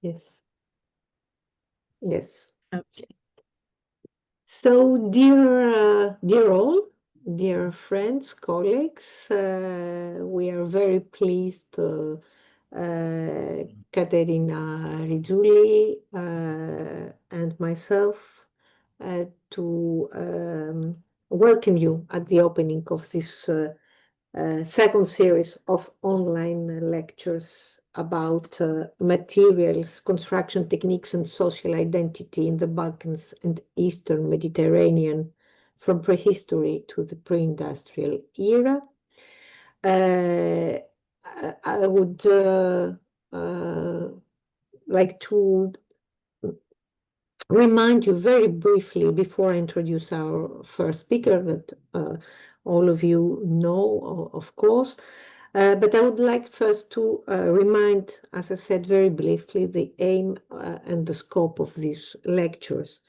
Yes. Yes. Okay. So, dear all, dear friends, colleagues, we are very pleased, Caterina Rizulli and myself, to welcome you at the opening of this second series of online lectures about materials, construction techniques, and social identity in the Balkans and Eastern Mediterranean from prehistory to the pre-industrial era. I would like to remind you very briefly before I introduce our first speaker that all of you know, of course. But I would like first to remind, as I said very briefly, the aim and the scope of these lectures.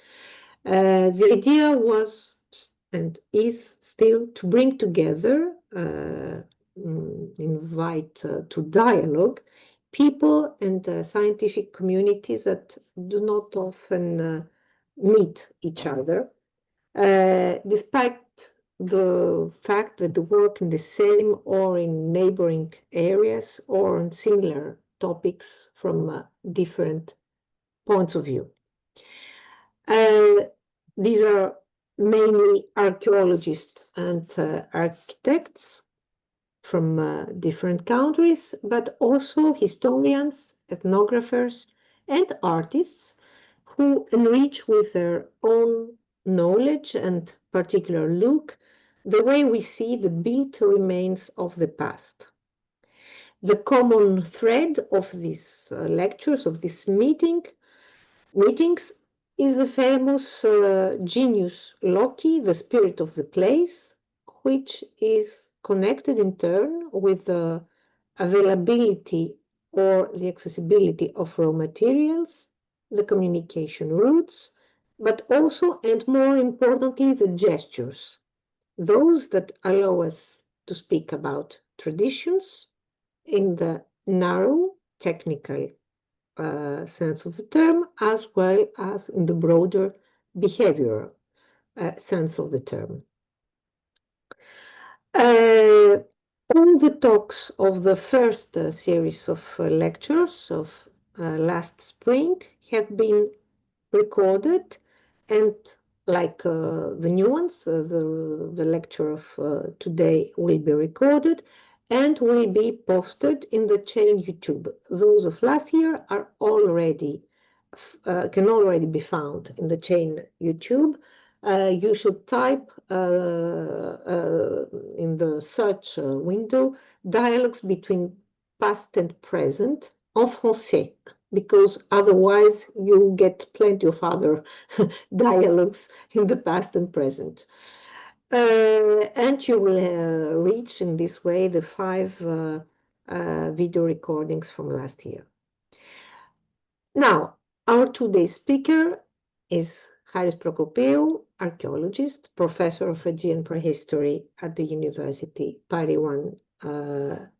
The idea was and is still to bring together, invite to dialogue people and scientific communities that do not often meet each other, despite the fact that they work in the same or in neighboring areas or on similar topics from different points of view. These are mainly archaeologists and architects from different countries, but also historians, ethnographers, and artists who enrich with their own knowledge and particular look the way we see the built remains of the past. The common thread of these lectures, of this meetings, is the famous genius loci, the spirit of the place, which is connected in turn with the availability or the accessibility of raw materials, the communication routes, but also and more importantly, the gestures, those that allow us to speak about traditions in the narrow technical sense of the term, as well as in the broader behavioral sense of the term. All the talks of the first series of lectures of last spring have been recorded, and like the new ones, the lecture of today will be recorded and will be posted in the chain YouTube. Those of last year are already can already be found in the chain YouTube. You should type in the search window dialogues between past and present en français, because otherwise you get plenty of other dialogues in the past and present. And you will reach in this way the 5 video recordings from last year. Now, our today's speaker is Haris Procopiou, archaeologist, professor of Aegean prehistory at the University Paris 1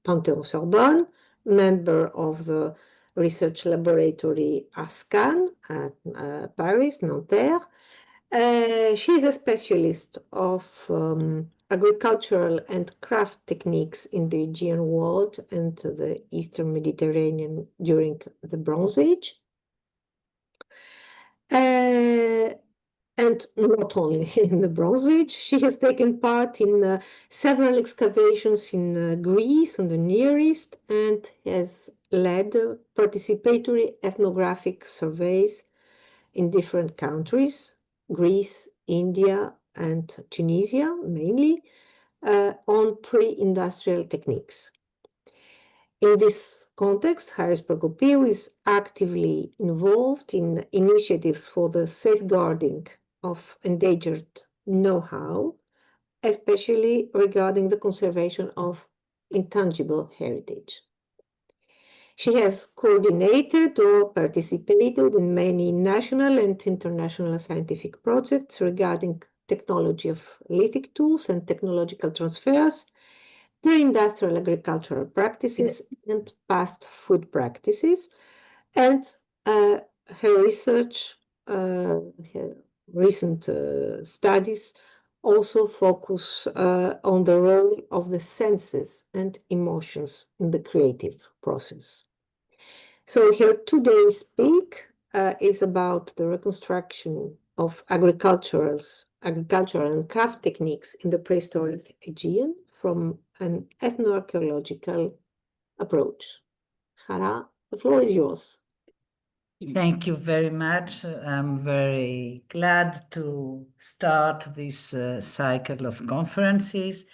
Panthéon-Sorbonne, member of the research laboratory ArScAn at Paris, Nanterre. She's a specialist of agricultural and craft techniques in the Aegean world and the Eastern Mediterranean during the Bronze Age. And not only in the Bronze Age, she has taken part in several excavations in Greece and the Near East and has led participatory ethnographic surveys in different countries, Greece, India, and Tunisia mainly, on pre-industrial techniques. In this context, Haris Procopiou is actively involved in initiatives for the safeguarding of endangered know-how, especially regarding the conservation of intangible heritage. She has coordinated or participated in many national and international scientific projects regarding technology of lithic tools and technological transfers, pre-industrial agricultural practices and past food practices, and Her research, her recent studies also focus on the role of the senses and emotions in the creative process. So her today's speak is about the reconstruction of agricultural and craft techniques in the prehistoric Aegean from an ethnoarchaeological approach. Hara, the floor is yours. Thank you very much. I'm very glad to start this cycle of conferences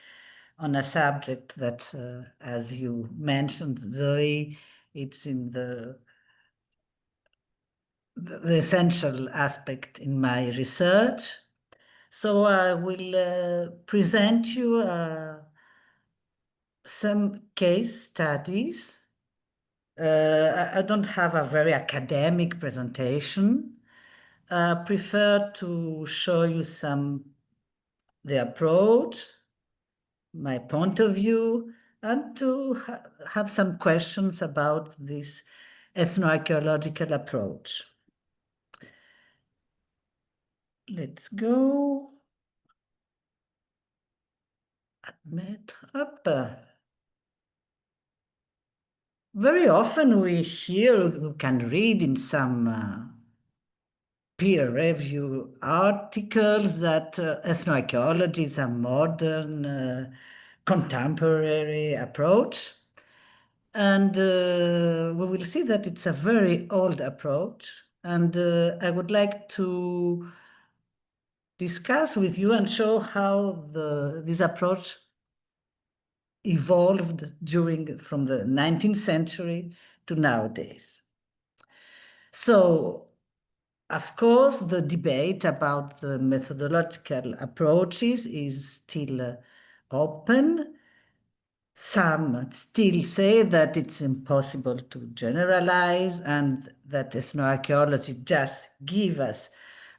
on a subject that, as you mentioned, Zoe, it's in the essential aspect in my research. So I will present you some case studies. I don't have a very academic presentation. I prefer to show you the approach, my point of view, and to have some questions about this ethnoarchaeological approach. Let's go. Mettre up. Very often we can read in some peer-review articles that ethnoarchaeology is a modern, contemporary approach. And we will see that it's a very old approach. And I would like to discuss with you and show how this approach evolved from the 19th century to nowadays. So, of course, the debate about the methodological approaches is still open. Some still say that it's impossible to generalize and that ethnoarchaeology just gives us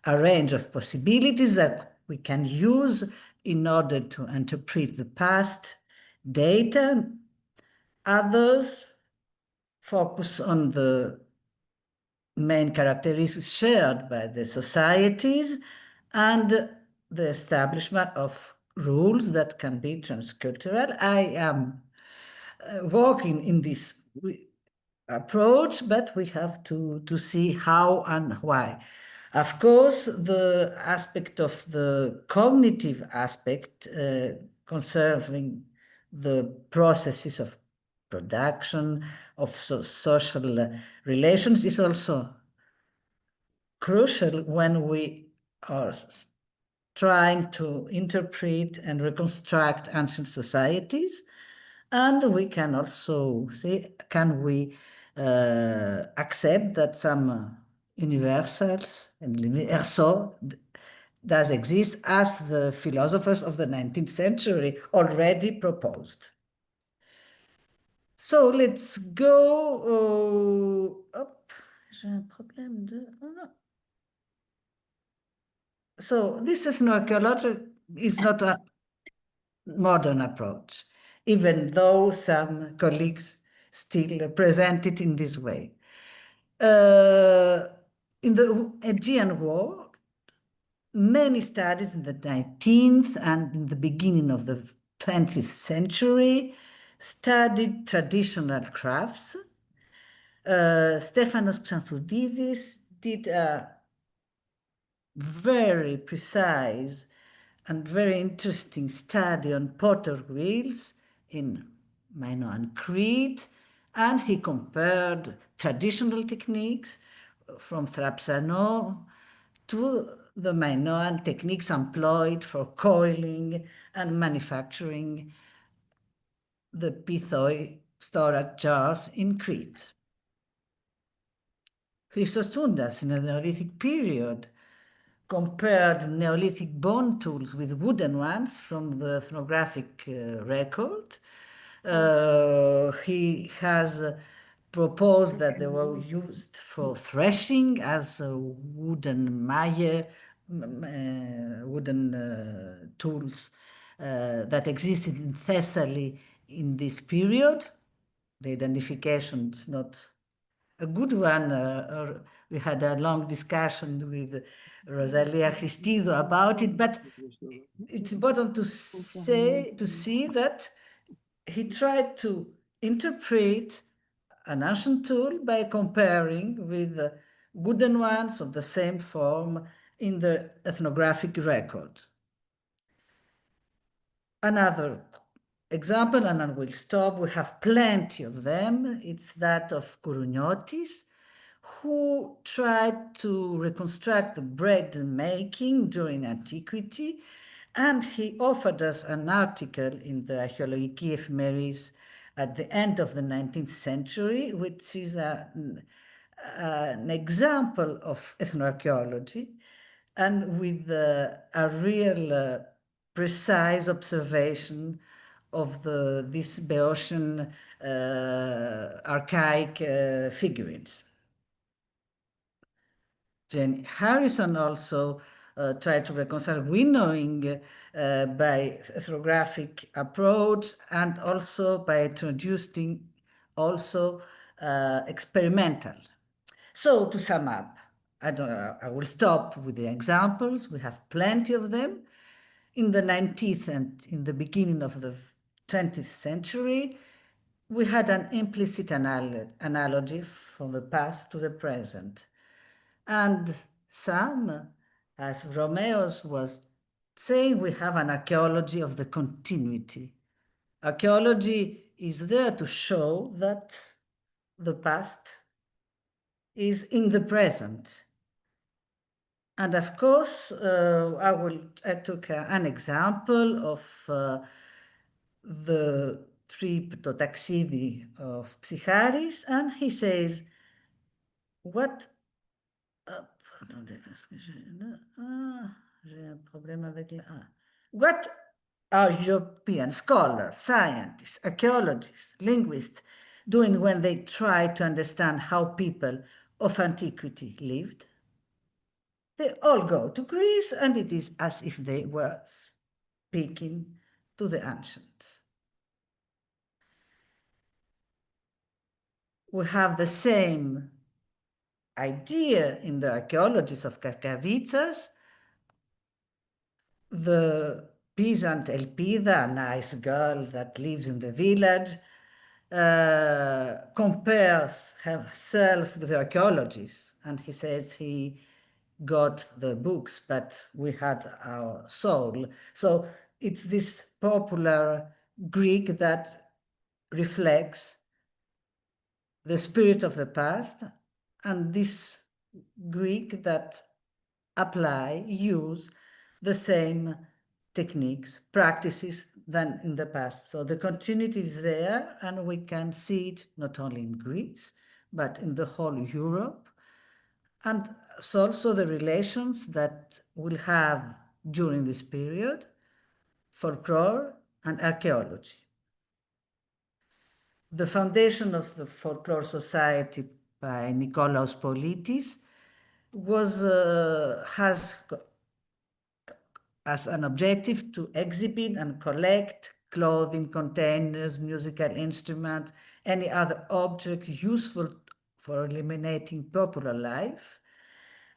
a range of possibilities that we can use in order to interpret the past data. Others focus on the main characteristics shared by the societies and the establishment of rules that can be transcultural. I am working in this approach, but we have to see how and why. Of course, the aspect of the cognitive aspect concerning the processes of production, of social relations is also crucial when we are trying to interpret and reconstruct ancient societies. And we can also see, can we accept that some universals and universal does exist as the philosophers of the 19th century already proposed. So let's go up. J'ai un problème de... So this is not a modern approach, even though some colleagues still present it in this way. In the Aegean War, many studies in the 19th and in the beginning of the 20th century studied traditional crafts. Stefanos Xanthoudidis did a very precise and very interesting study on potter wheels in Minoan Crete, and he compared traditional techniques from Thrapsano to the Minoan techniques employed for coiling and manufacturing the pithoi storage jars in Crete. Chrysostoundas in the Neolithic period compared Neolithic bone tools with wooden ones from the ethnographic record. He has proposed that they were used for threshing as a wooden maille, wooden tools that existed in Thessaly in this period. The identification is not a good one. We had a long discussion with Rosalia Cristido about it, but it's important to see that he tried to interpret an ancient tool by comparing with wooden ones of the same form in the ethnographic record. Another example, and I will stop, we have plenty of them. It's that of Kourognotis, who tried to reconstruct the bread making during antiquity, and he offered us an article in the Archéologies epheméris at the end of the 19th century, which is an example of ethnoarchaeology, and with a real precise observation of these Boeotian archaic figurines. Jenny Harrison also tried to reconcile winnowing by ethnographic approach, and also by introducing also experimental. So to sum up, I will stop with the examples. We have plenty of them. In the 19th and in the beginning of the 20th century, we had an implicit analogy from the past to the present. And some, as Romeo's was saying, we have an archaeology of the continuity. Archaeology is there to show that the past is in the present. And of course, I took an example of the trip to Taxidi of Psycharis, and he says, what what are European scholars, scientists, archaeologists, linguists doing when they try to understand how people of antiquity lived? They all go to Greece, and it is as if they were speaking to the ancients. We have the same idea in the archaeologies of Karkavitsas. The peasant Elpida, a nice girl that lives in the village, compares herself with the archaeologists, and he says he got the books, but we had our soul. So it's this popular Greek that reflects the spirit of the past, and this Greek that use the same techniques, practices than in the past. So the continuity is there, and we can see it not only in Greece, but in the whole Europe. And so also the relations that we'll have during this period, folklore and archaeology. The foundation of the Folklore Society by Nikolaos Politis has as an objective to exhibit and collect clothing, containers, musical instruments, any other object useful for eliminating popular life.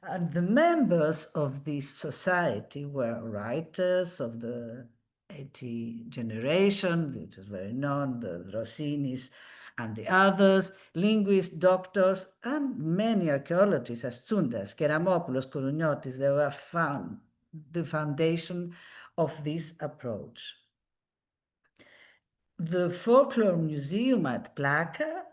And the members of this society were writers of the 80 generation, which was very known, the Rossinis and the others, linguists, doctors, and many archaeologists, as Tsundas, Keramopoulos, Kourognotis. They were found the foundation of this approach. The Folklore Museum at Plaka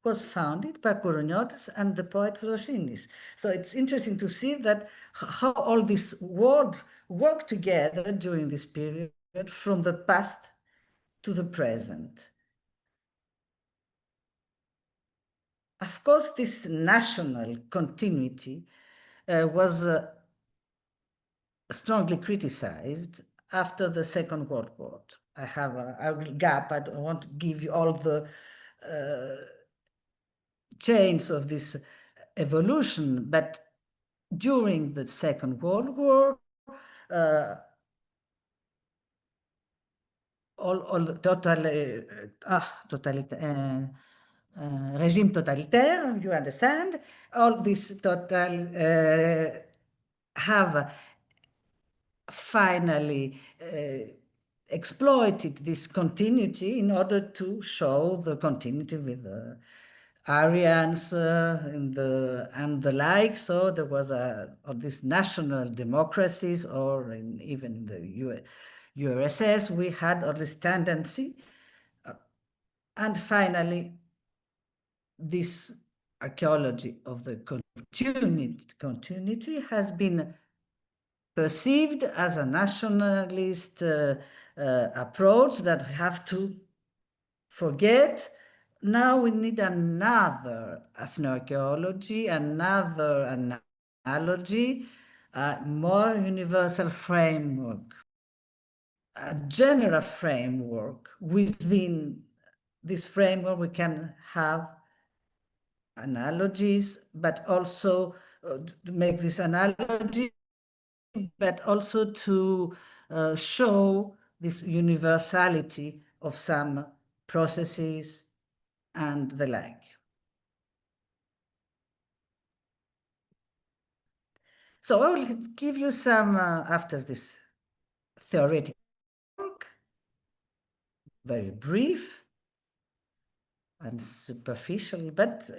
was founded by Kourognotis and the poet Rossinis. So it's interesting to see that how all this world worked together during this period, from the past to the present. Of course, this national continuity was strongly criticized after the Second World War. I have a gap. I don't want to give you all the chains of this evolution, but during the Second World War, all regime totalitaire, you understand? All these total have finally exploited this continuity in order to show the continuity with the Aryans and the like. So there was of these national democracies, or even in the URSS, we had all this tendency. And finally, this archaeology of the continuity has been perceived as a nationalist approach that we have to forget. Now we need another ethnoarchaeology, another analogy, a more universal framework, a general framework. Within this framework, we can have analogies, but also to make this analogy, but also to show this universality of some processes and the like. So I will give you some, after this theoretical work, very brief and superficial, but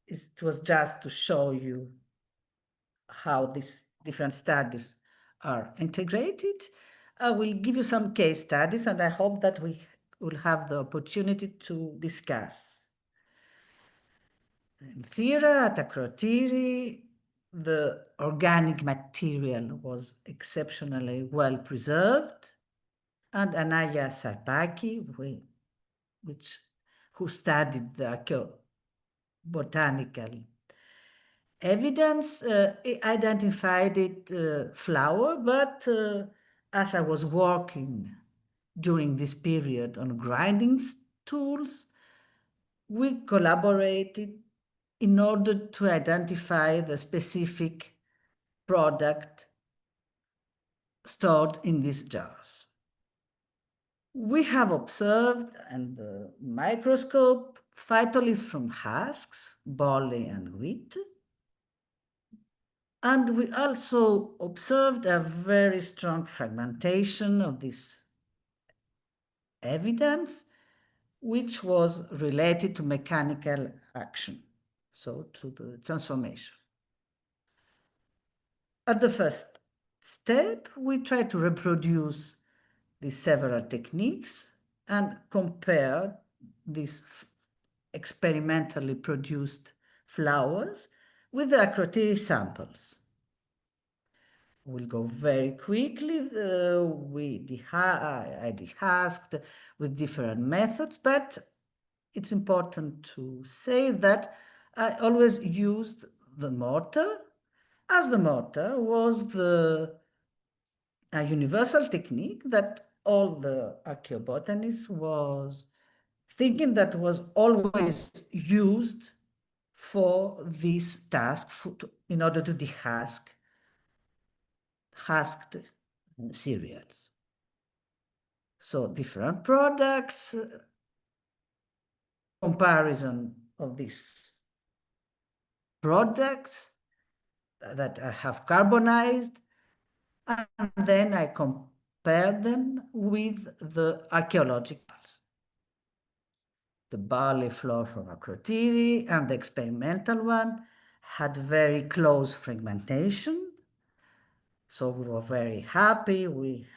it was just to show you how these different studies are integrated. I will give you some case studies, and I hope that we will have the opportunity to discuss. In Thera, at Akrotiri, the organic material was exceptionally well preserved, and Anaya Sarpaki, who studied the botanical evidence, identified it flower, but as I was working during this period on grinding tools, we collaborated in order to identify the specific product stored in these jars. We have observed in the microscope phytoliths from husks, barley and wheat. And we also observed a very strong fragmentation of this evidence, which was related to mechanical action, so to the transformation. At the first step, we try to reproduce these several techniques and compare these experimentally produced flowers with the Akrotiri samples. We'll go very quickly. I dehusked with different methods, but it's important to say that I always used the mortar, as the mortar was a universal technique that all the archaeobotanists was thinking that was always used for this task, in order to dehusked cereals. So different products, comparison of these products that I have carbonized, and then I compare them with the archaeologicals. The barley flour from Akrotiri and the experimental one had very close fragmentation. So we were very happy. We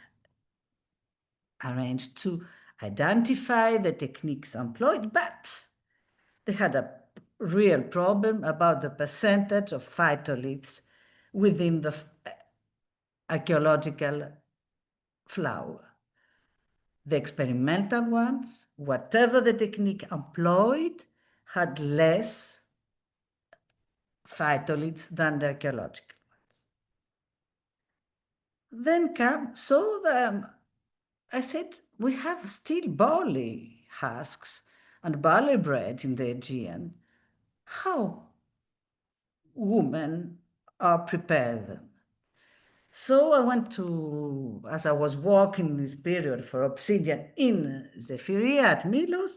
arranged to identify the techniques employed, but they had a real problem about the percentage of phytoliths within the archaeological flour. The experimental ones, whatever the technique employed, had less phytoliths than the archaeological ones. Then I said, we have still barley husks and barley bread in the Aegean. How women are prepared them? So I went to, as I was working this period for obsidian in Zephyria at Milos,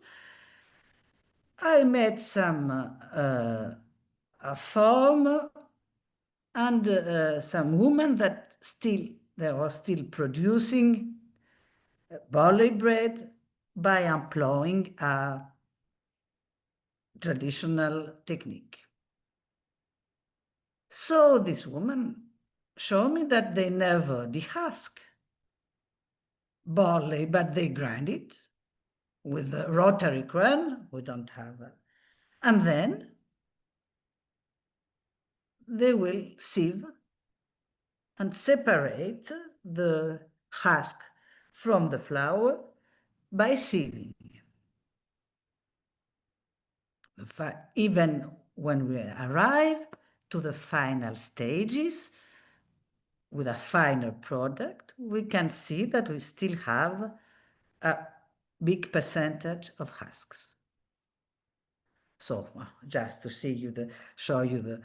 I made some form and some women that they were still producing barley bread by employing a traditional technique. So this woman showed me that they never dehusk barley, but they grind it with a rotary quern. We don't have a. And then they will sieve and separate the husk from the flour by sieving. Even when we arrive to the final stages with a final product, we can see that we still have a big percentage of husks. So just to show you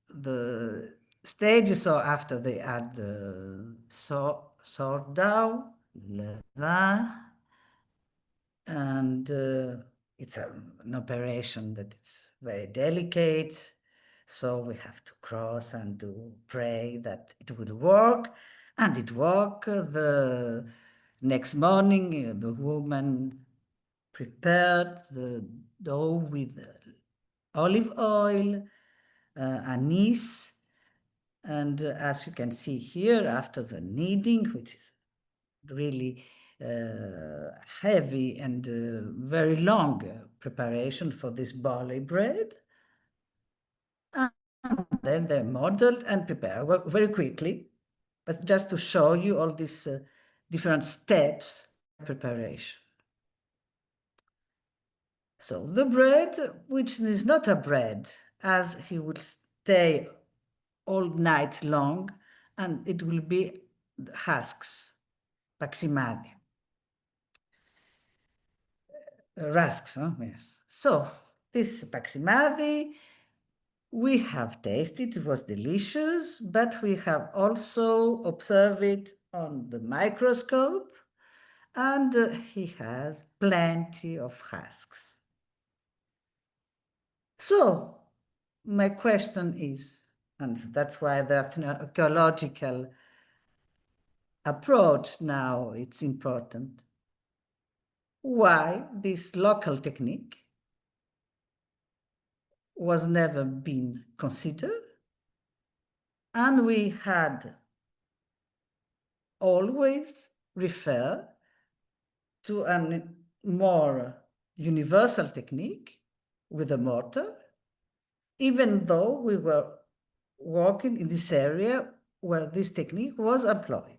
the stages. So after they add the sourdough, levain, and it's an operation that is very delicate. So we have to cross and pray that it will work, and it worked. The next morning, the woman prepared the dough with olive oil, anise, and as you can see here, after the kneading, which is really heavy and very long preparation for this barley bread, and then they're modeled and prepared very quickly, but just to show you all these different steps of preparation. So the bread, which is not a bread, as he will stay all night long, and it will be husks, paksimadi. Rusks, huh? Yes. So this paksimadi, we have tasted, it was delicious, but we have also observed it on the microscope, and he has plenty of husks. So my question is, and that's why the archaeological approach now it's important, why this local technique was never been considered, and we had always refer to a more universal technique with a mortar, even though we were working in this area where this technique was employed.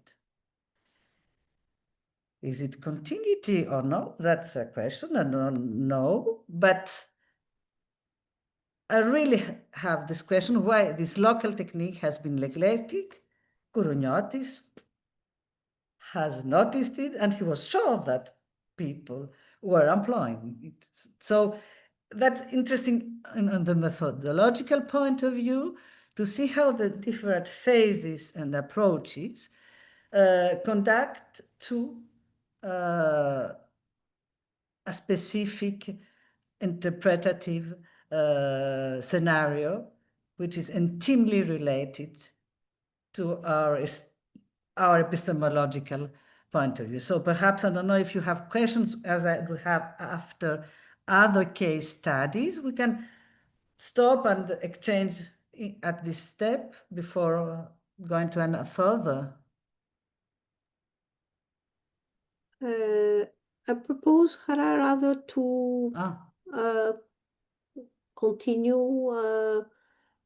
Is it continuity or not? That's a question. I don't know, but I really have this question why this local technique has been neglected. Kourouniotis has noticed it, and he was sure that people were employing it. So that's interesting on the methodological point of view to see how the different phases and approaches conduct to a specific interpretative scenario, which is intimately related to our epistemological point of view. So perhaps, I don't know if you have questions, as I will have after other case studies, we can stop and exchange at this step before going to further. I propose, Hara, rather to continue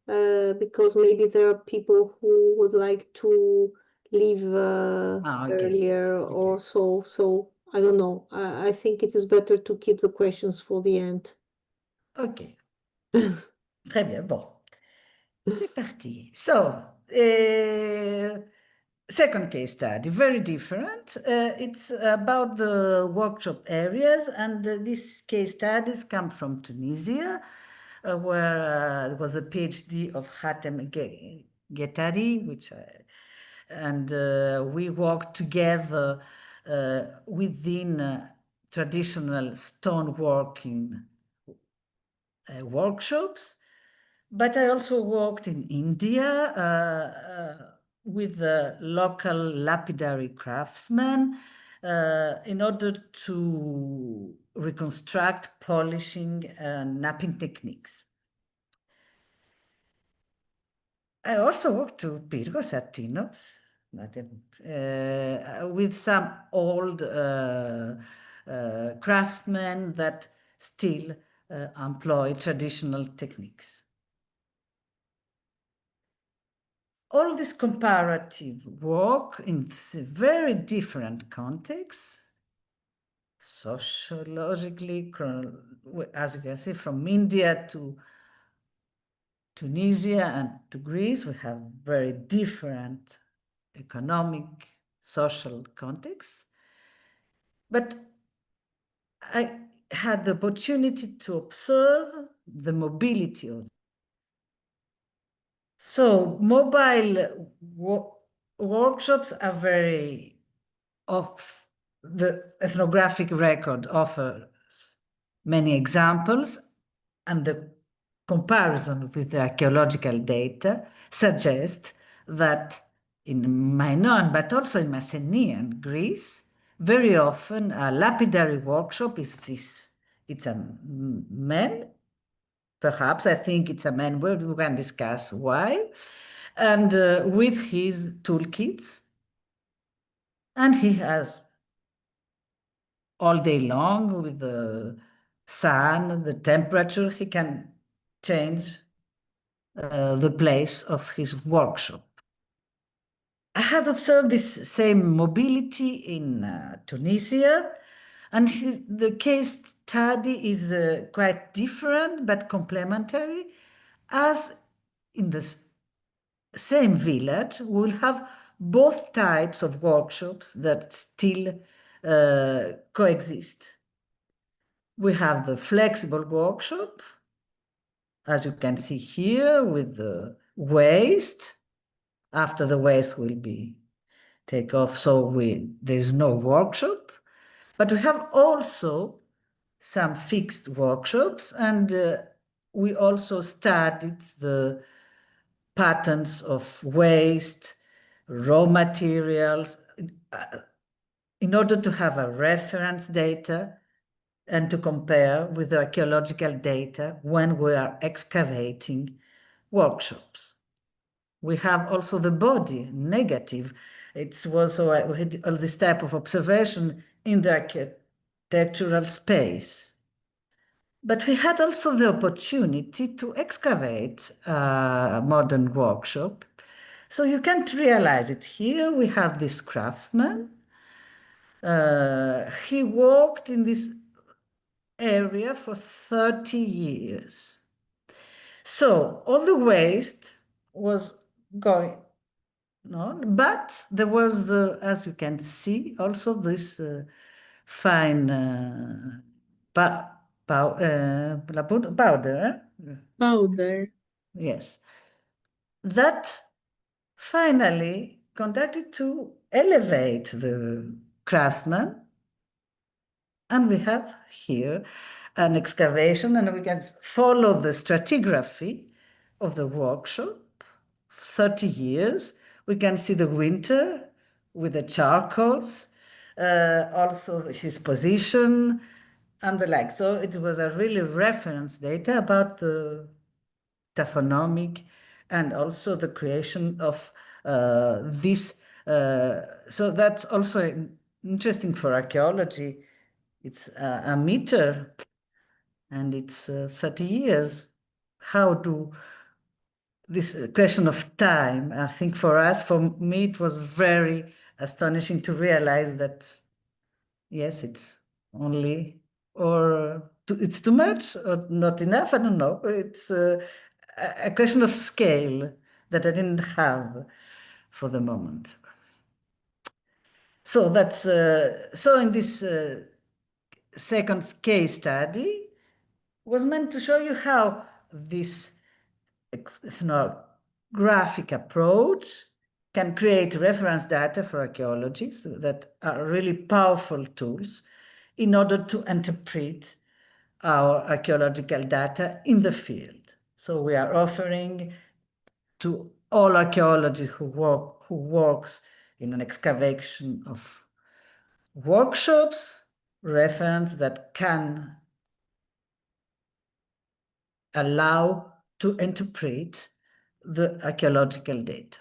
because maybe there are people who would like to leave earlier or so. So I don't know. I think it is better to keep the questions for the end. Ok. Très bien. Bon. C'est parti. So, second case study, very different. It's about the workshop areas, and these case studies come from Tunisia, where it was a PhD of Hatem Guettari, and we worked together within traditional stoneworking workshops, but I also worked in India with the local lapidary craftsmen in order to reconstruct polishing and napping techniques. I also worked to Pyrgos at Tinos, with some old craftsmen that still employ traditional techniques. All this comparative work in very different contexts, sociologically, as you can see, from India to Tunisia and to Greece, we have very different economic, social contexts. But I had the opportunity to observe the mobility of. So mobile workshops are very of the ethnographic record offers many examples, and the comparison with the archaeological data suggests that in Minoan, but also in Mycenaean Greece, very often a lapidary workshop is this. It's a man, perhaps, I think it's a man, we can discuss why, and with his toolkits, and he has all day long with the sun, the temperature, he can change the place of his workshop. I have observed this same mobility in Tunisia, and the case study is quite different but complementary, as in the same village we'll have both types of workshops that still coexist. We have the flexible workshop, as you can see here, with the waste. After the waste will be take off, so there's no workshop. But we have also some fixed workshops, and we also studied the patterns of waste, raw materials, in order to have a reference data and to compare with the archaeological data when we are excavating workshops. We have also the body, negative. It was we had all this type of observation in the architectural space. But we had also the opportunity to excavate a modern workshop. So you can't realize it here. We have this craftsman. He worked in this area for 30 years. So all the waste was going on, but there was as you can see, also this fine powder. Powder. Yes. That finally conducted to elevate the craftsman. And we have here an excavation, and we can follow the stratigraphy of the workshop, 30 years. We can see the winter with the charcoals, also his position and the like. So it was a really reference data about the taphonomic and also the creation of this. So that's also interesting for archaeology. It's a meter, and it's 30 years. How do this question of time, I think for me, it was very astonishing to realize that, yes, it's only, or it's too much or not enough, I don't know. It's a question of scale that I didn't have for the moment. So that's, so in this second case study was meant to show you how this ethnographic approach can create reference data for archaeologists that are really powerful tools in order to interpret our archaeological data in the field. So we are offering to all archaeologists who works in an excavation of workshops reference that can allow to interpret the archaeological data.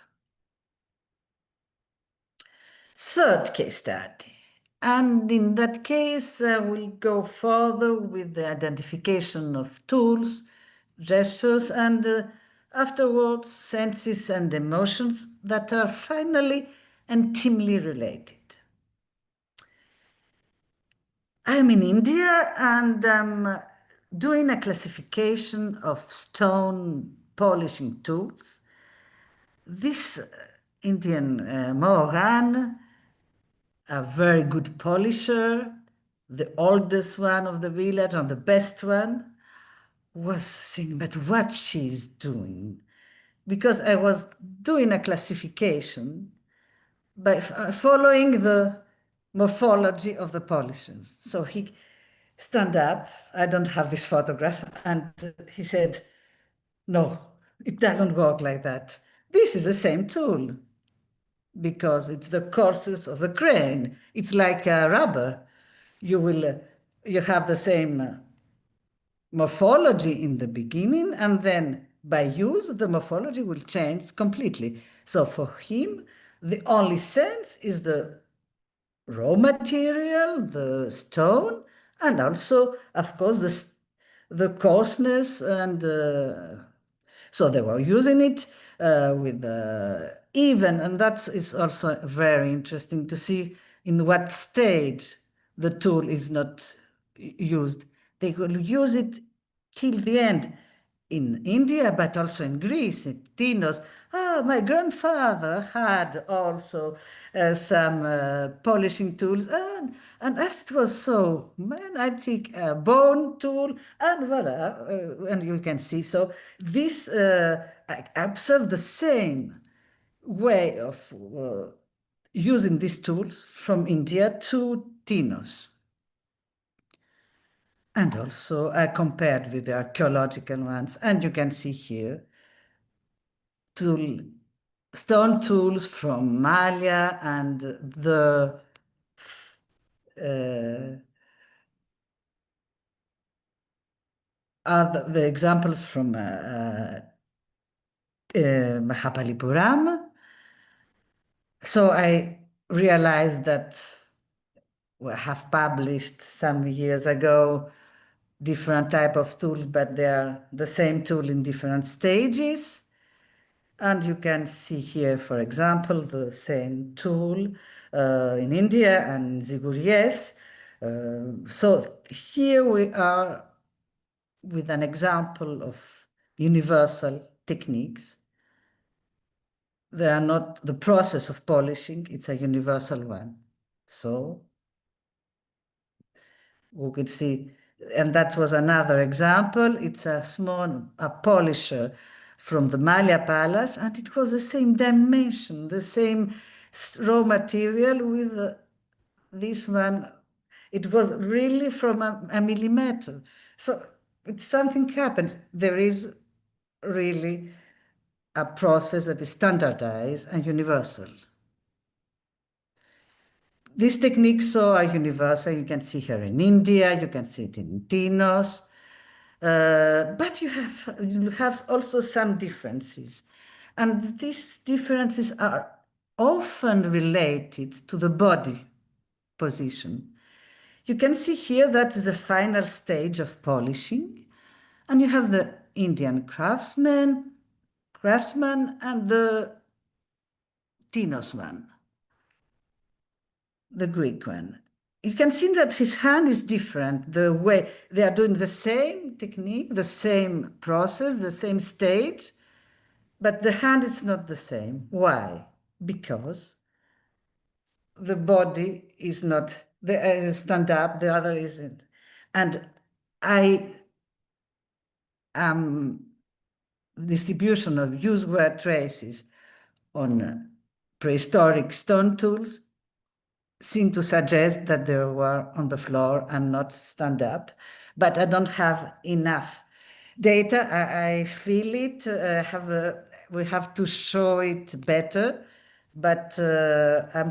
Third case study. And in that case, we'll go further with the identification of tools, gestures, and afterwards, senses and emotions that are finally intimately related. I'm in India and I'm doing a classification of stone polishing tools. This Indian Mohan, a very good polisher, the oldest one of the village and the best one, was saying, but what she's doing? Because I was doing a classification by following the morphology of the polishers. So he stand up, I don't have this photograph, and he said, no, it doesn't work like that. This is the same tool because it's the courses of the grain. It's like a rubber. You have the same morphology in the beginning, and then by use, the morphology will change completely. So for him, the only sense is the raw material, the stone, and also, of course, the coarseness. And so they were using it with even, and that is also very interesting to see in what stage the tool is not used. They will use it till the end in India, but also in Greece, in Tinos. My grandfather had also some polishing tools, and as it was so, man, I take a bone tool, and voila, and you can see. So this, I observed the same way of using these tools from India to Tinos. And also I compared with the archaeological ones, and you can see here stone tools from Malia and the examples from Mahabalipuram. So I realized that we have published some years ago different type of tools, but they are the same tool in different stages. And you can see here, for example, the same tool in India and Ziguries. So here we are with an example of universal techniques. They are not the process of polishing, it's a universal one. So we could see, and that was another example. It's a polisher from the Malia Palace, and it was the same dimension, the same raw material with this one. It was really from a millimeter. So it's something happens. There is really a process that is standardized and universal. These techniques are universal. You can see here in India, you can see it in Tinos, but you have also some differences. And these differences are often related to the body position. You can see here that is the final stage of polishing, and you have the Indian craftsman, and the Tinos one, the Greek one. You can see that his hand is different. The way they are doing the same technique, the same process, the same stage, but the hand is not the same. Why? Because the body is not, the stand up, the other isn't. And I am distribution of used-wear traces on prehistoric stone tools seem to suggest that they were on the floor and not stand up, but I don't have enough data. I feel it. We have to show it better, but I'm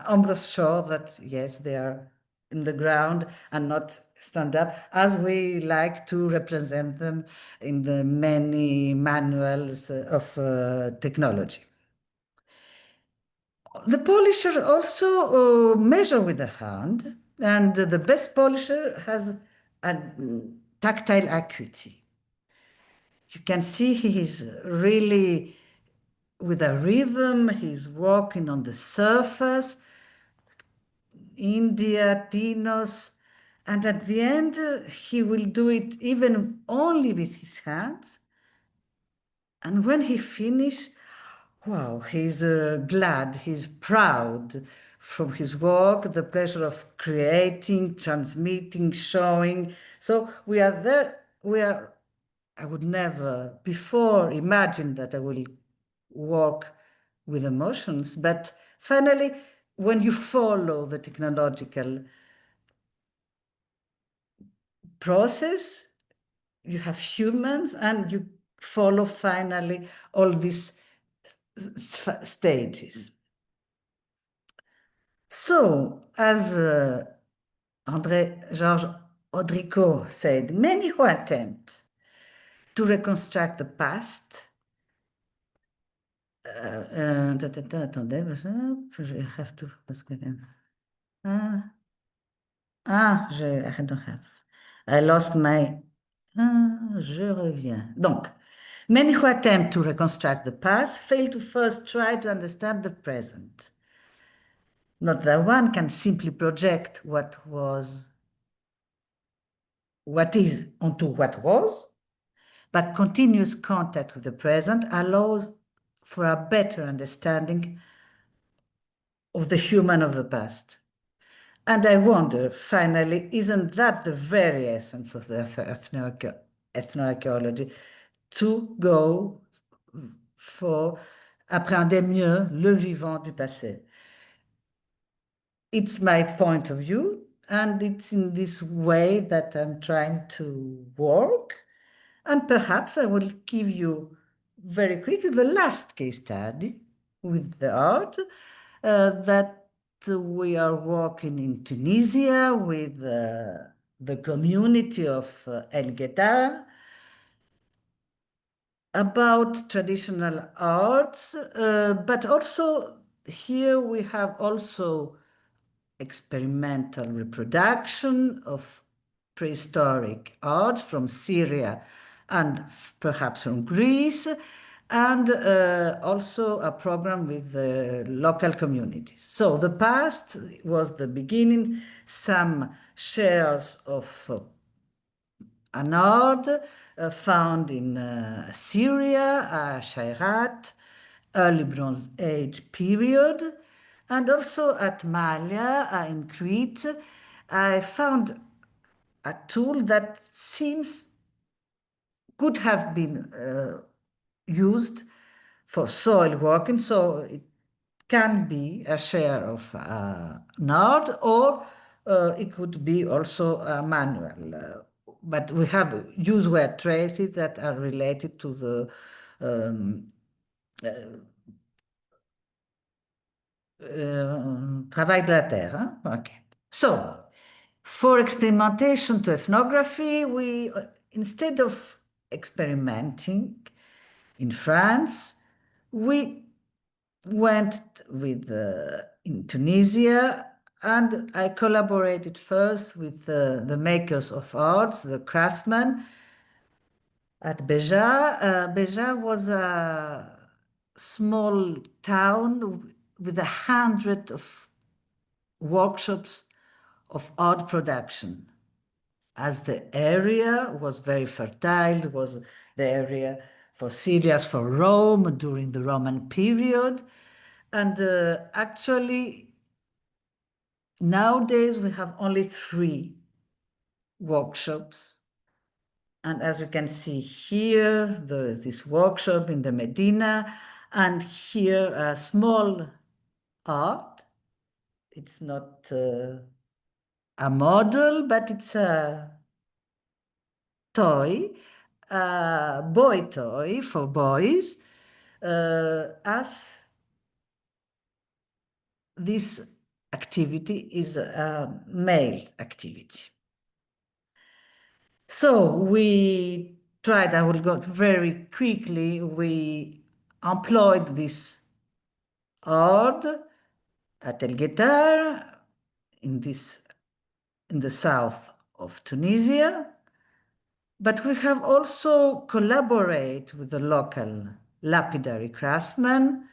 almost sure that yes, they are in the ground and not stand up, as we like to represent them in the many manuals of technology. The polisher also measure with the hand, and the best polisher has a tactile acuity. You can see he is really with a rhythm, he's walking on the surface, India, Tinos, and at the end he will do it even only with his hands. And when he finishes, wow, he's glad, he's proud from his work, the pleasure of creating, transmitting, showing. So we are there, I would never before imagine that I will work with emotions, but finally, when you follow the technological process, you have humans and you follow finally all these stages. So, as André Georges Audricourt said, many who attempt to reconstruct the past. Attendez, je have to. I don't have. I lost my. Je reviens. Donc, many who attempt to reconstruct the past fail to first try to understand the present. Not that one can simply project what is onto what was, but continuous contact with the present allows for a better understanding of the human of the past. And I wonder, finally, isn't that the very essence of the ethnoarchaeology, to go for appréhender mieux le vivant du passé? It's my point of view, and it's in this way that I'm trying to work. And perhaps I will give you very quickly the last case study with the art that we are working in Tunisia with the community of El Guettar about traditional arts, but also here we have also experimental reproduction of prehistoric arts from Syria and perhaps from Greece, and also a program with the local communities. So the past was the beginning, some shares of an art found in Syria, Shairat, early Bronze Age period, and also at Malia in Crete. I found a tool that could have been used for soil working, so it can be a share of an art, or it could be also a manual. But we have use-ware traces that are related to the travail de la terre. Huh? Okay. So, for experimentation to ethnography, we, instead of experimenting in France, we went with in Tunisia, and I collaborated first with the makers of arts, the craftsmen at Béja. Béja was a small town with 100 of workshops of art production. As the area was very fertile, it was the area for Syrians, for Rome during the Roman period. And actually, nowadays we have only 3 workshops. And as you can see here, this workshop in the Medina, and here a small art It's not a model, but it's a toy, a boy toy for boys, as this activity is a male activity. So we tried, I will go very quickly, we employed this ord at El Guettar in the south of Tunisia, but we have also collaborated with the local lapidary craftsmen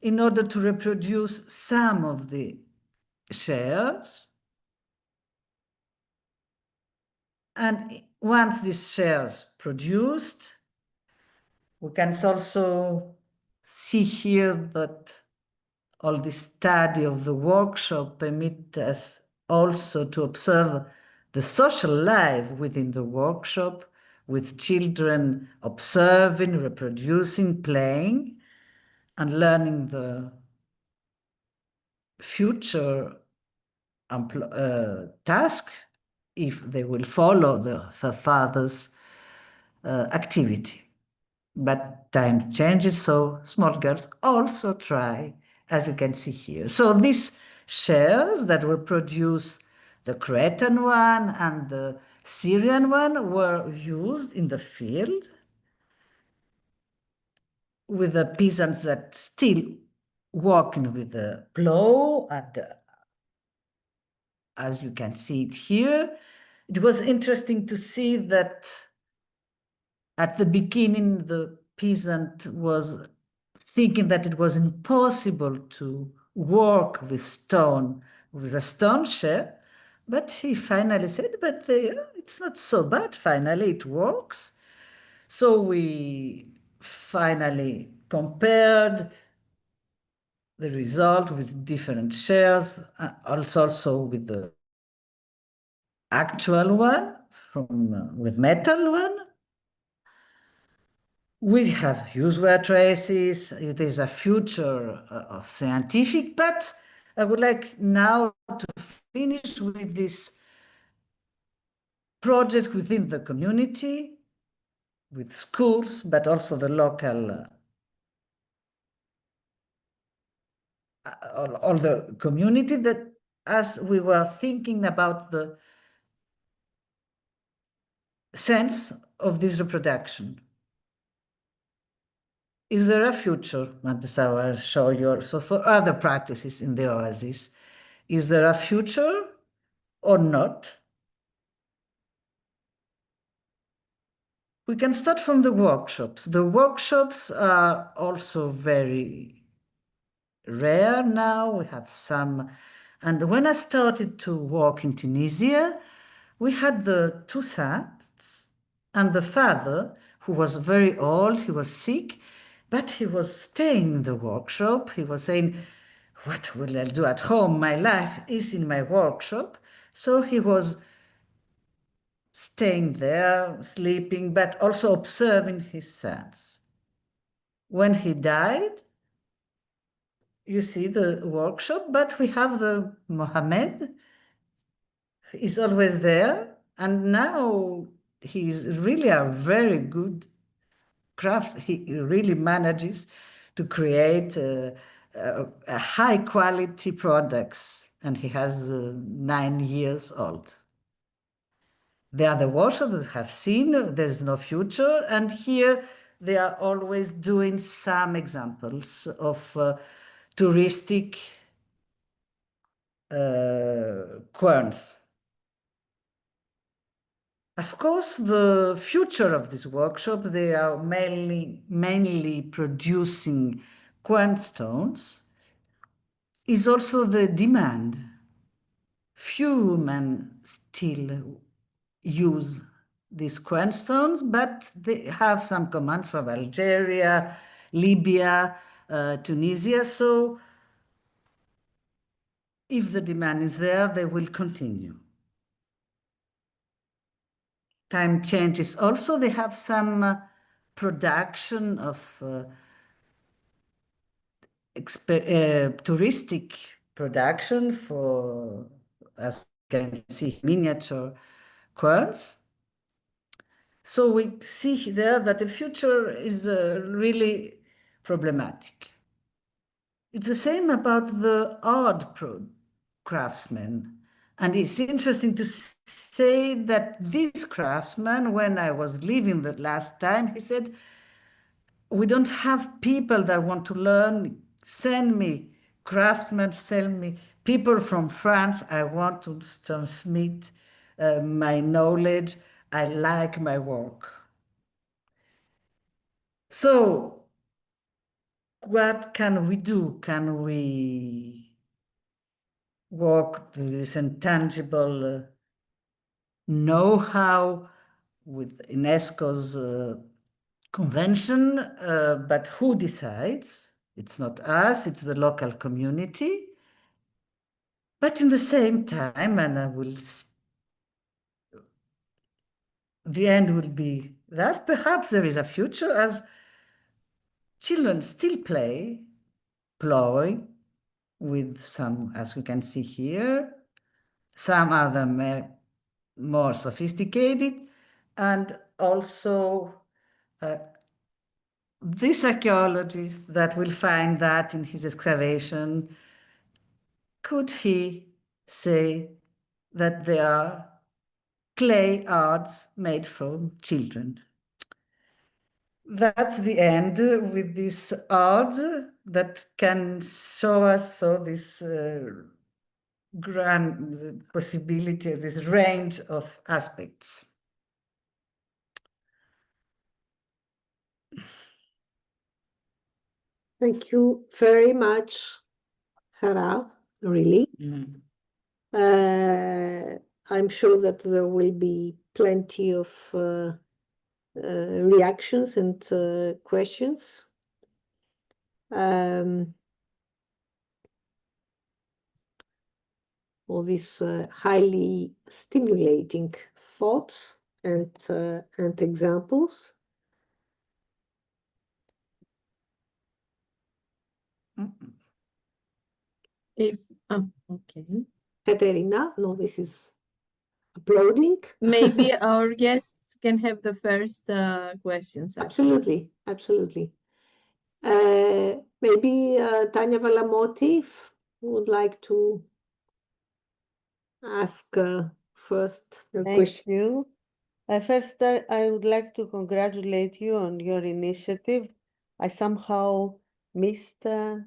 in order to reproduce some of the shares. And once these shares produced, we can also see here that all the study of the workshop permit us also to observe the social life within the workshop, with children observing, reproducing, playing, and learning the future task if they will follow the father's activity. But time changes, so small girls also try, as you can see here. So these shells that were produced, the Cretan one and the Syrian one, were used in the field with the peasants that still working with the plow, and as you can see it here, it was interesting to see that at the beginning, the peasant was thinking that it was impossible to work with stone, with a stone shell, but he finally said, but it's not so bad, finally it works. So we finally compared the result with different shells, also with the actual one, with metal one. We have usewear traces. It is a future of scientific, but I would like now to finish with this project within the community, with schools, but also the local, all the community, that as we were thinking about the sense of this reproduction. Is there a future? And this I will show you. So for other practices in the oasis, is there a future or not? We can start from the workshops. The workshops are also very rare now. We have some. And when I started to work in Tunisia, we had the two sons and the father, who was very old, he was sick, but he was staying in the workshop. He was saying, what will I do at home? My life is in my workshop. So he was staying there, sleeping, but also observing his sons. When he died, you see the workshop, but we have the Mohammed. He's always there, and now he's really a very good crafts. He really manages to create a high quality products, and he has 9 years old. The other workshops we have seen, there's no future, and here they are always doing some examples of touristic querns. Of course, the future of this workshop, they are mainly producing quernstones, is also the demand. Few men still use these quernstones, but they have some commands from Algeria, Libya, Tunisia. So if the demand is there, they will continue. Time changes. Also, they have some production of touristic production for, as you can see, miniature querns. So we see there that the future is really problematic. It's the same about the art craftsmen. And it's interesting to say that this craftsman, when I was leaving the last time, he said, we don't have people that want to learn. Send me craftsmen, send me people from France. I want to transmit my knowledge. I like my work. So what can we do? Can we work this intangible know-how with UNESCO's convention, but who decides? It's not us, it's the local community. But in the same time, and the end will be that perhaps there is a future as children still ploy with some, as we can see here, some other more sophisticated, and also this archaeologist that will find that in his excavation, could he say that they are clay arts made from children? That's the end with this art that can show us this grand possibility, this range of aspects. Thank you very much, Hara, really. I'm sure that there will be plenty of reactions and questions. All these highly stimulating thoughts and examples. Okay. Katerina, no, this is uploading. Maybe our guests can have the first questions. Absolutely, absolutely. Maybe Tanya Valamotti would like to ask first the question. Thank you. First, I would like to congratulate you on your initiative. I somehow missed the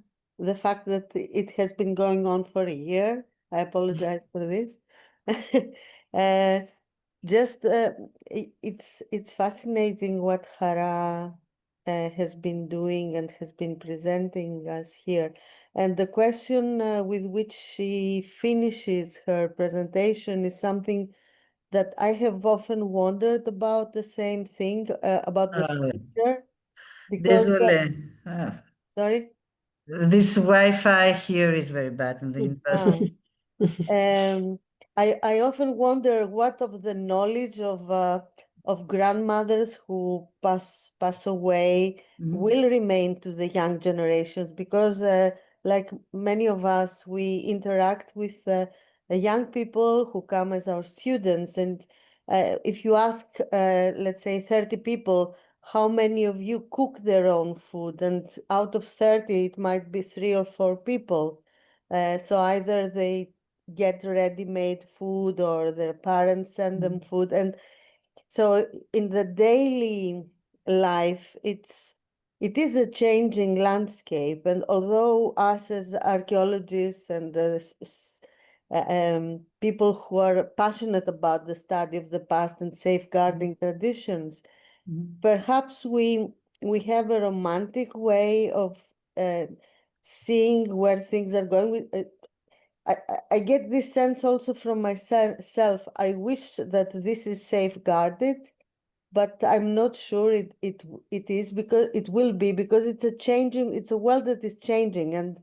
fact that it has been going on for a year. I apologize for this. It's fascinating what Hara has been doing and has been presenting us here. And the question with which she finishes her presentation is something that I have often wondered about, the same thing about the future. Because, Désolé. sorry? This Wi-Fi here is very bad in the university. I often wonder what of the knowledge of grandmothers who pass away will remain to the young generations, because like many of us, we interact with young people who come as our students, and if you ask let's say 30 people, how many of you cook their own food, and out of 30 it might be 3 or 4 people. So either they get ready-made food or their parents send them food. And so in the daily life, it is a changing landscape. And although us as archaeologists and people who are passionate about the study of the past and safeguarding traditions, perhaps we have a romantic way of seeing where things are going. I get this sense also from myself. I wish that this is safeguarded, but I'm not sure it is, because it will be, because it's a world that is changing, and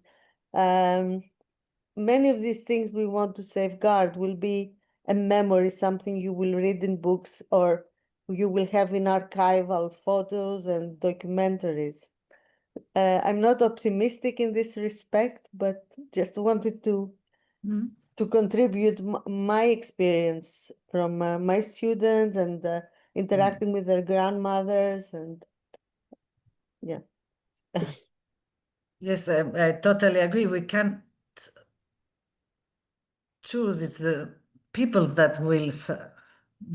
many of these things we want to safeguard will be a memory, something you will read in books or you will have in archival photos and documentaries. I'm not optimistic in this respect, but just wanted to contribute my experience from my students and interacting with their grandmothers and yeah. Yes, I totally agree. We can't choose. It's the people that will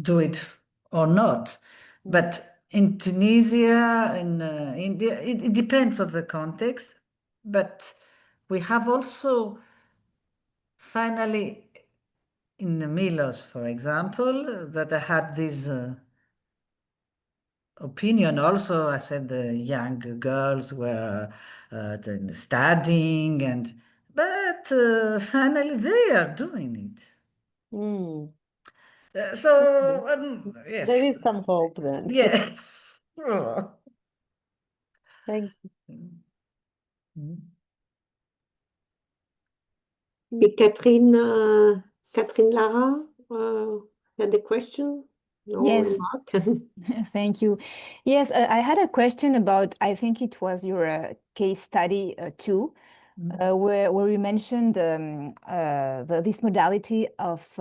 do it or not. But in Tunisia, in India, it depends on the context. But we have also finally in the Milos, for example, that I had this opinion also. I said the young girls were studying, but finally they are doing it. Mm. So yes, There is some hope then. yes. Oh. Thank you. Maybe Catherine Lara had a question or Yes. remark. Thank you. Yes, I had a question about, I think it was your case study too, where you mentioned this modality of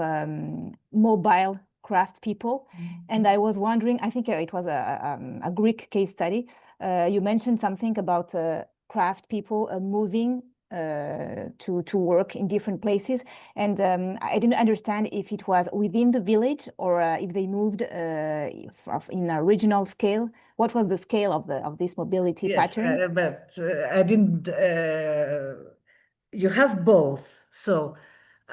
mobile craft people. And I was wondering, I think it was a Greek case study. You mentioned something about craft people moving to work in different places. And I didn't understand if it was within the village or if they moved in a regional scale. What was the scale of this mobility pattern? But I didn't. You have both. So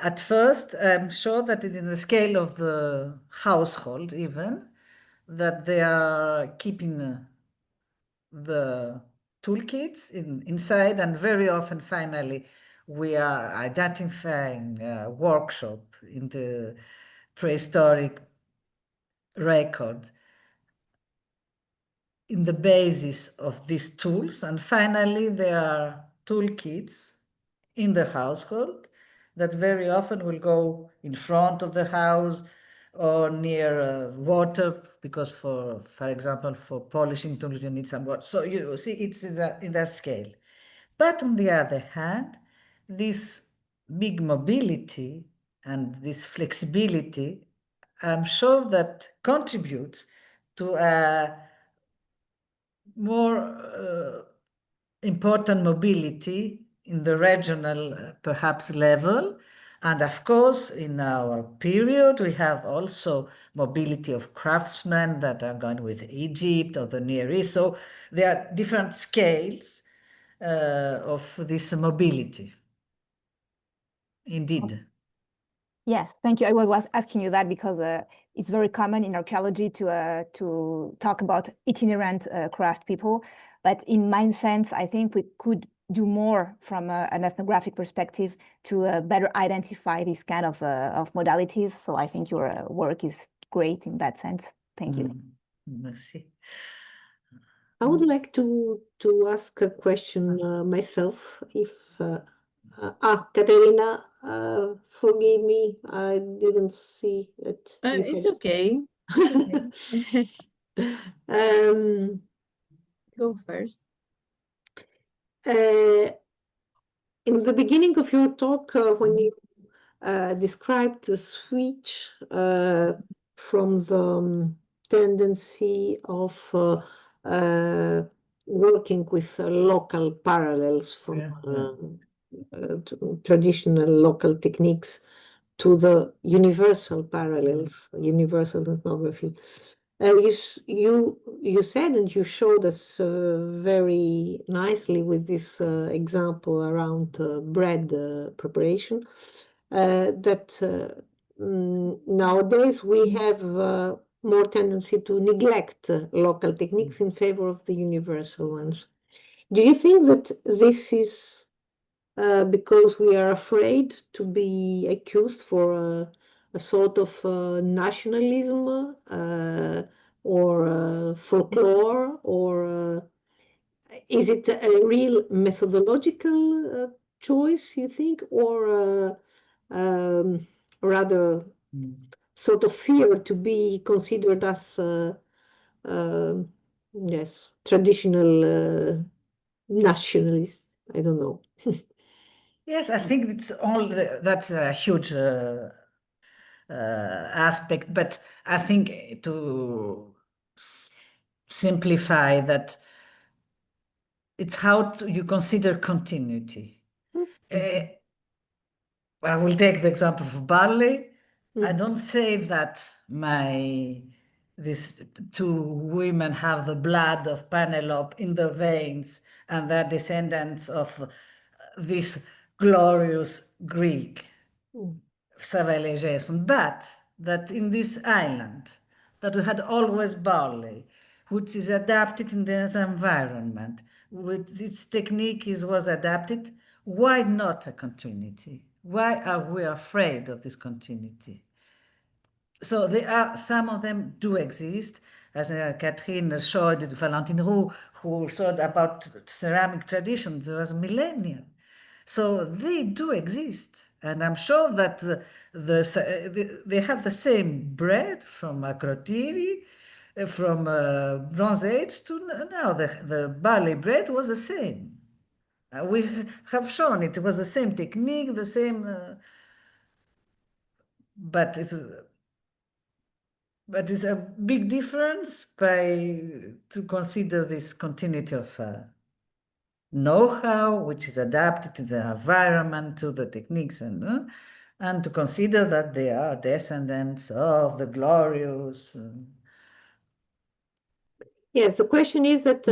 at first, I'm sure that it's in the scale of the household, even that they are keeping the toolkits inside, and very often, finally, we are identifying a workshop in the prehistoric record in the basis of these tools. And finally, there are toolkits in the household that very often will go in front of the house or near water, because for example, for polishing tools, you need some water. So you see, it's in that scale. But on the other hand, this big mobility and this flexibility, I'm sure that contributes to a more important mobility in the regional, perhaps, level. And of course, in our period, we have also mobility of craftsmen that are going with Egypt or the Near East. So there are different scales of this mobility. Indeed. Yes, thank you. I was asking you that because it's very common in archaeology to talk about itinerant craft people. But in my sense, I think we could do more from an ethnographic perspective to better identify these kind of modalities. So I think your work is great in that sense. Thank you. Merci. I would like to ask a question myself. If Katerina, forgive me, I didn't see it. It's okay. Go first. In the beginning of your talk, when you described the switch from the tendency of working with local parallels from traditional local techniques to the universal parallels, universal ethnography. You said, and you showed us very nicely with this example around bread preparation, that nowadays we have more tendency to neglect local techniques in favor of the universal ones. Do you think that this is because we are afraid to be accused for a sort of nationalism or folklore, or is it a real methodological choice, you think, or rather sort of fear to be considered as yes, traditional nationalist. I don't know. Yes, I think it's that's a huge aspect, but I think to simplify that, it's how you consider continuity. I will take the example of barley. I don't say that these two women have the blood of Penelope in the veins and they're descendants of this glorious Greek civilization, but that in this island, that we had always barley, which is adapted in this environment, with its technique was adapted. Why not a continuity? Why are we afraid of this continuity? So some of them do exist. As Catherine showed, Valentine Roux, who showed about ceramic traditions, there was millennia. So they do exist. And I'm sure that they have the same bread from Akrotiri, from Bronze Age to now. The barley bread was the same. We have shown it was the same technique, the same, but it's a big difference to consider this continuity of know-how, which is adapted to the environment, to the techniques, and to consider that they are descendants of the glorious. Yes, the question is that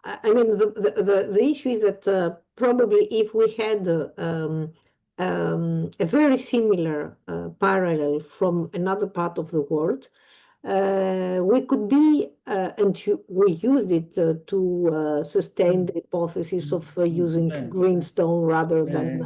I mean the issue is that probably if we had a very similar parallel from another part of the world, we could be, we used it to sustain the hypothesis of using greenstone rather than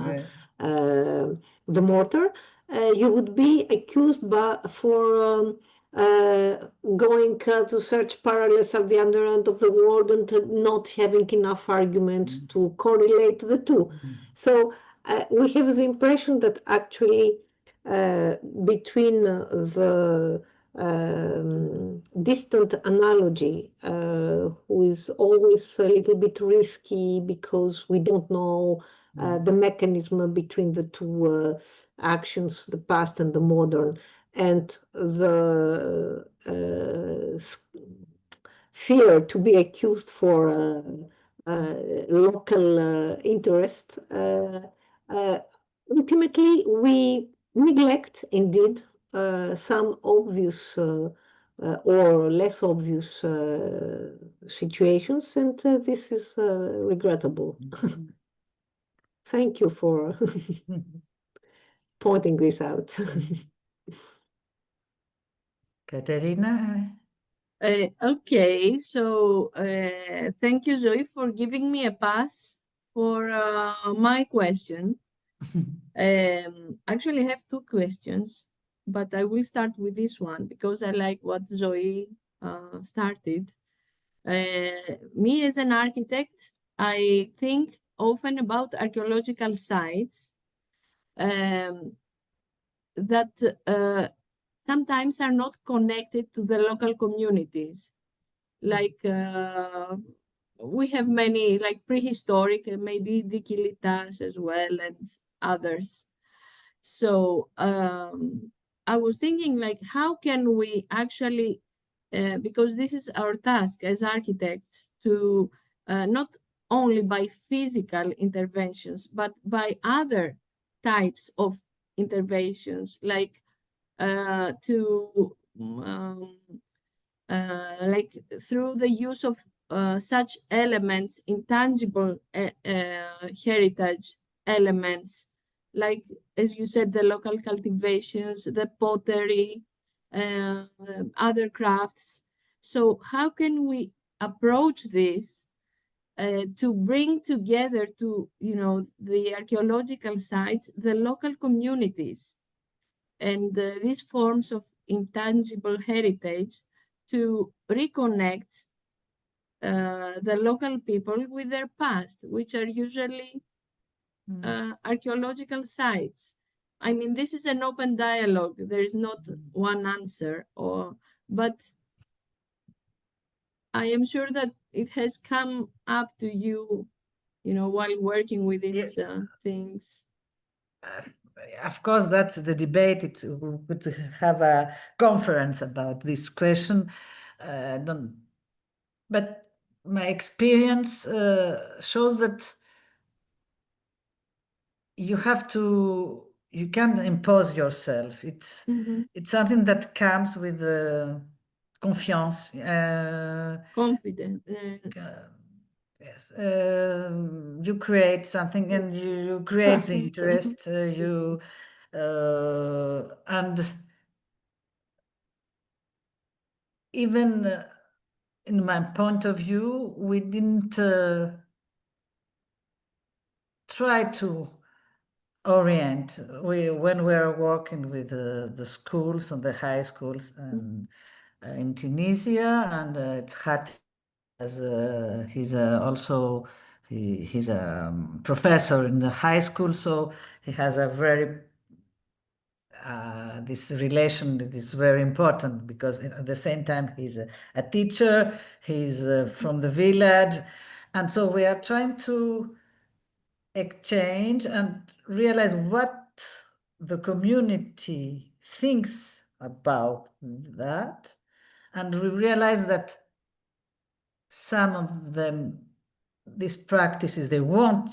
the mortar. You would be accused for going to search parallels at the other end of the world and not having enough arguments to correlate the two. So we have the impression that actually between the distant analogy, who is always a little bit risky because we don't know the mechanism between the two actions, the past and the modern, and the fear to be accused for local interest. Ultimately, we neglect, indeed, some obvious or less obvious situations, and this is regrettable. Thank you for pointing this out. Caterina? Okay, so thank you, Zoe, for giving me a pass for my question. Actually, I have two questions, but I will start with this one because I like what Zoe started. Me as an architect, I think often about archaeological sites that sometimes are not connected to the local communities. Like we have many, like prehistoric, and maybe Dikilitas as well, and others. So I was thinking, like, how can we actually, because this is our task as architects, to not only by physical interventions, but by other types of interventions, like like through the use of such elements, intangible heritage elements, like, as you said, the local cultivations, the pottery, other crafts. So how can we approach this to bring together to, the archaeological sites, the local communities, and these forms of intangible heritage to reconnect the local people with their past, which are usually archaeological sites. I mean, this is an open dialogue. There is not one answer, but I am sure that it has come up to you while working with these Yes. things? Of course, that's the debate. We could have a conference about this question. But my experience shows that you can't impose yourself. It's something that comes with confiance. Confident. Yes, you create something and you create the interest. And even in my point of view, we didn't try to orient. When we are working with the schools and the high schools and in Tunisia, and Haris, he's also he's a professor in the high school, so he has a very this relation that is very important, because at the same time he's a teacher, he's from the village, and so we are trying to exchange and realize what the community thinks about that. And we realize that some of them, these practices, they wish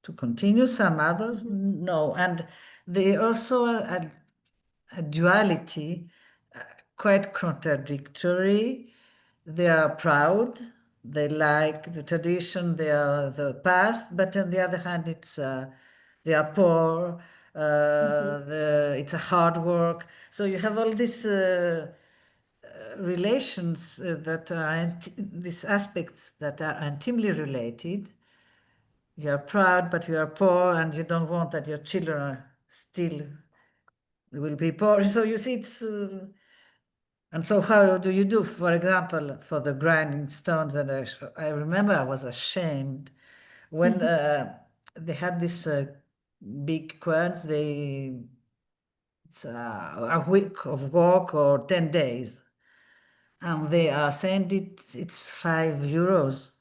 to continue, some others no. And they also are a duality, quite contradictory. They are proud, they like the tradition, they are the past, but on the other hand, they are poor, it's a hard work. So you have all these relations that are these aspects that are intimately related. You are proud, but you are poor, and you don't want that your children still will be poor. So you see, it's and so how do you do, for example, for the grinding stones? And I remember I was ashamed when they had this big quads. It's a week of work or 10 days, and they are saying it's €5,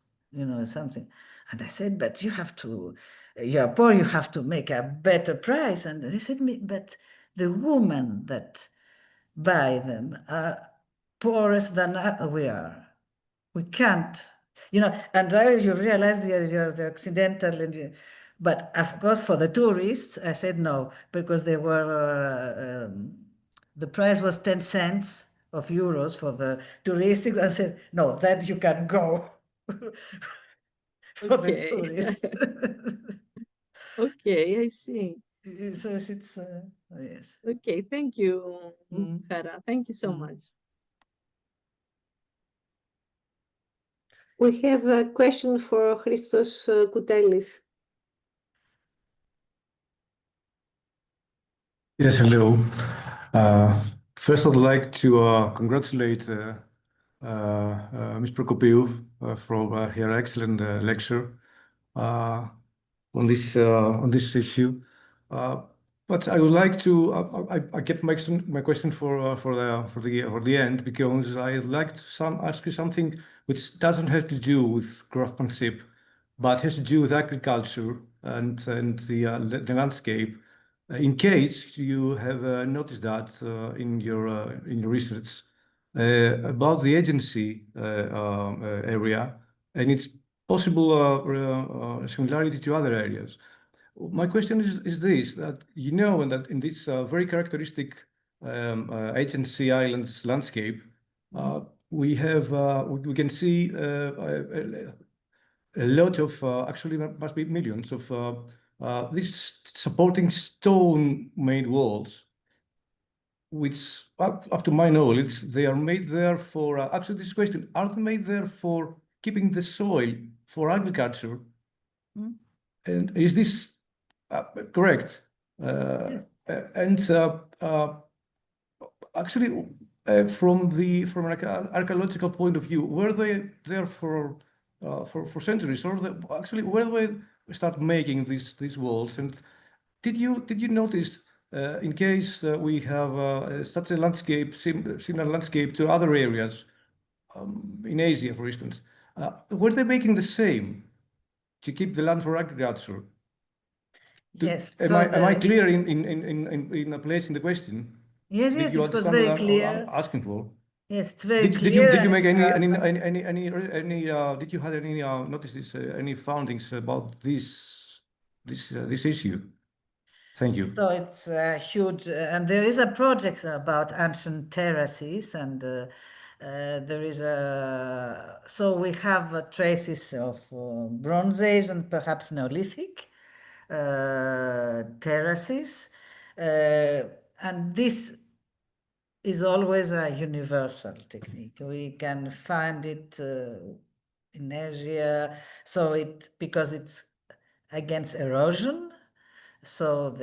something. And I said, but you're poor, you have to make a better price. And they said, but the women that buy them are poorest than we are. We can't, and there you realize you're the Occidental, but of course for the tourists, I said no, because they were, the price was 10 cents of euros for the touristics. I said, no, that you can go for the tourists. Okay, I see. So it's, yes. Okay, thank you, Hera. Thank you so much. We have a question for Christos Koutelis. Yes, hello. First, I'd like to congratulate Ms. Procopiou for her excellent lecture on this issue. But I would like to I kept my question for the end, because I would like to ask you something which doesn't have to do with craftsmanship, but has to do with agriculture and the landscape. In case you have noticed that in your research about the agency area and its possible similarity to other areas. My question is this: that and that in this very characteristic agency islands landscape, we can see a lot of actually there must be millions of these supporting stone-made walls, which up to my knowledge they are made there for actually this question: are they made there for keeping the soil for agriculture? And is this correct? Yes. And actually, from an archaeological point of view, were they there for centuries, or actually where do they start making these walls? And did you notice, in case we have such a landscape, similar landscape to other areas in Asia, for instance, were they making the same? to keep the land for agriculture. Yes. Am so I clear in placing the question? Yes, Did yes, you it was understand very what I'm clear. asking for? Yes, it's very Did clear. you make and, any did you have any notices, any findings about this issue? Thank you. So it's huge, and there is a project about ancient terraces, and there is a, so we have traces of Bronze Age and perhaps Neolithic terraces, and this is always a universal technique. We can find it in Asia, so because it's against erosion. So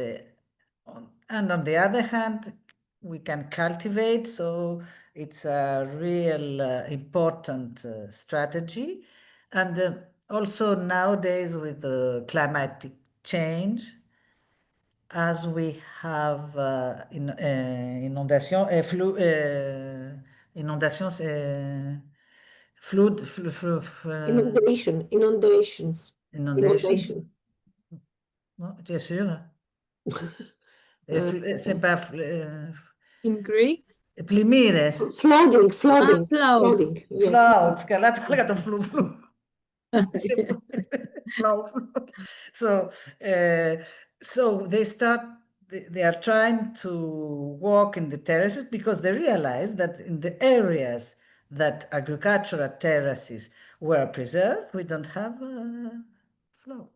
and on the other hand, we can cultivate. So it's a real important strategy, and also nowadays with the climatic change, as we have inondations, Inundations. inondations. Non, tu es sûr? C'est pas In Greek? πλημμύρες. Flooding. Floods. Yes. Floods. Καλά το έλεγα το φλου. Flow. So they are trying to walk in the terraces because they realize that in the areas that agricultural terraces were preserved, we don't have flow.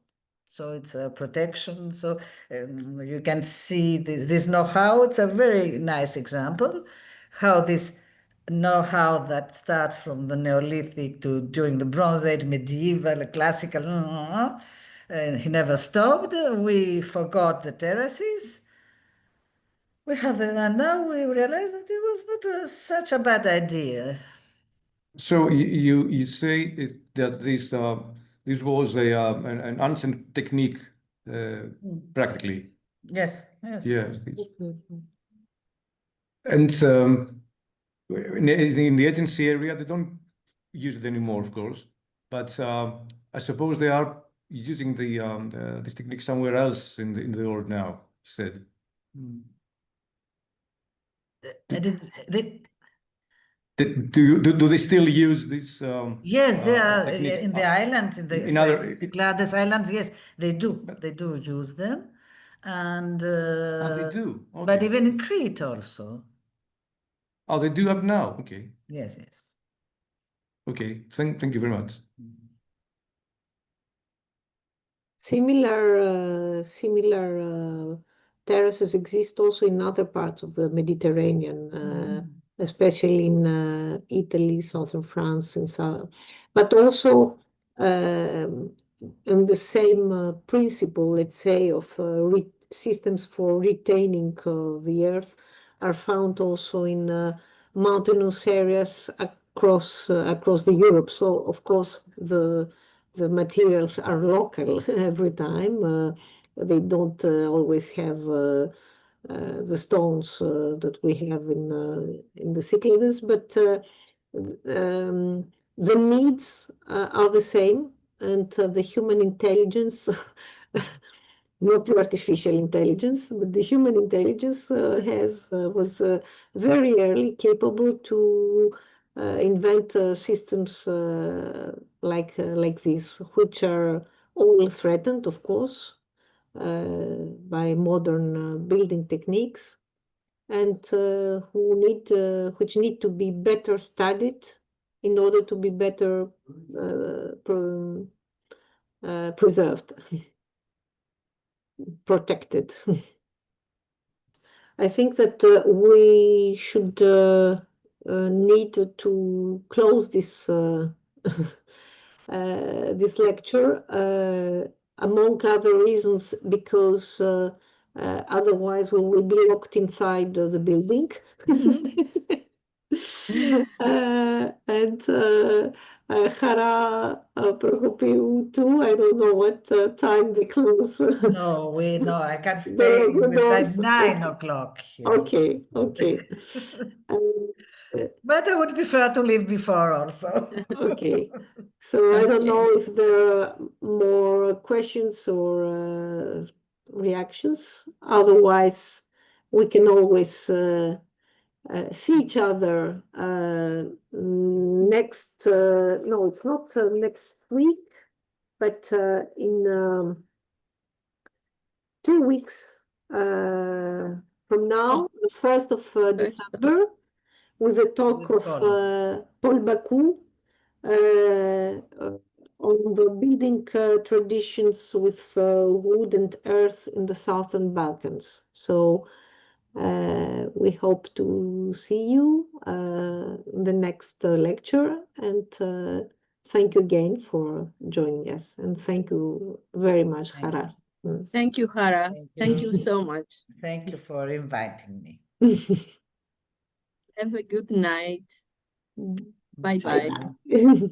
So it's a protection. So you can see this know-how. It's a very nice example how this know-how that starts from the Neolithic to during the Bronze Age, medieval, classical, and he never stopped. We forgot the terraces. We have them, and now we realize that it was not such a bad idea. So you say that this was an ancient technique, practically. Yes. Yes. And in the agency area, they don't use it anymore, of course. But I suppose they are using this technique somewhere else in the world now. Said. Do they still use this? Yes, they are techniques? in the islands, in the Cyclades Islands. Yes, they do. They do use them, and they do. Okay. But even in Crete also. Oh, they do up now. Okay. Yes. Okay. Thank you very much. Similar terraces exist also in other parts of the Mediterranean, especially in Italy, southern France, and so. But also in the same principle, let's say, of systems for retaining the earth are found also in mountainous areas across the Europe. So, of course, the materials are local every time. They don't always have the stones that we have in the Cyclades, but the needs are the same, and the human intelligence, not the artificial intelligence, but the human intelligence was very early capable to invent systems like this, which are all threatened, of course, by modern building techniques, and which need to be better studied in order to be better preserved, protected. I think that we should need to close this this lecture, among other reasons, because otherwise we will be locked inside the building. And Haris Procopiou too. I don't know what time they close. No, I can stay with 9 o'clock here. Okay. But I would prefer to leave before also. Okay. So I don't know if there are more questions or reactions. Otherwise, we can always see each other next. No, it's not next week, but in 2 weeks from now, the 1st of December, with a talk of Paul Bakou on the building traditions with wood and earth in the Southern Balkans. So we hope to see you in the next lecture, and thank you again for joining us, and thank you very much, Hara. Thank you, Hara. Thank you so much. Thank you for inviting me. Have a good night. Bye-bye. Bye.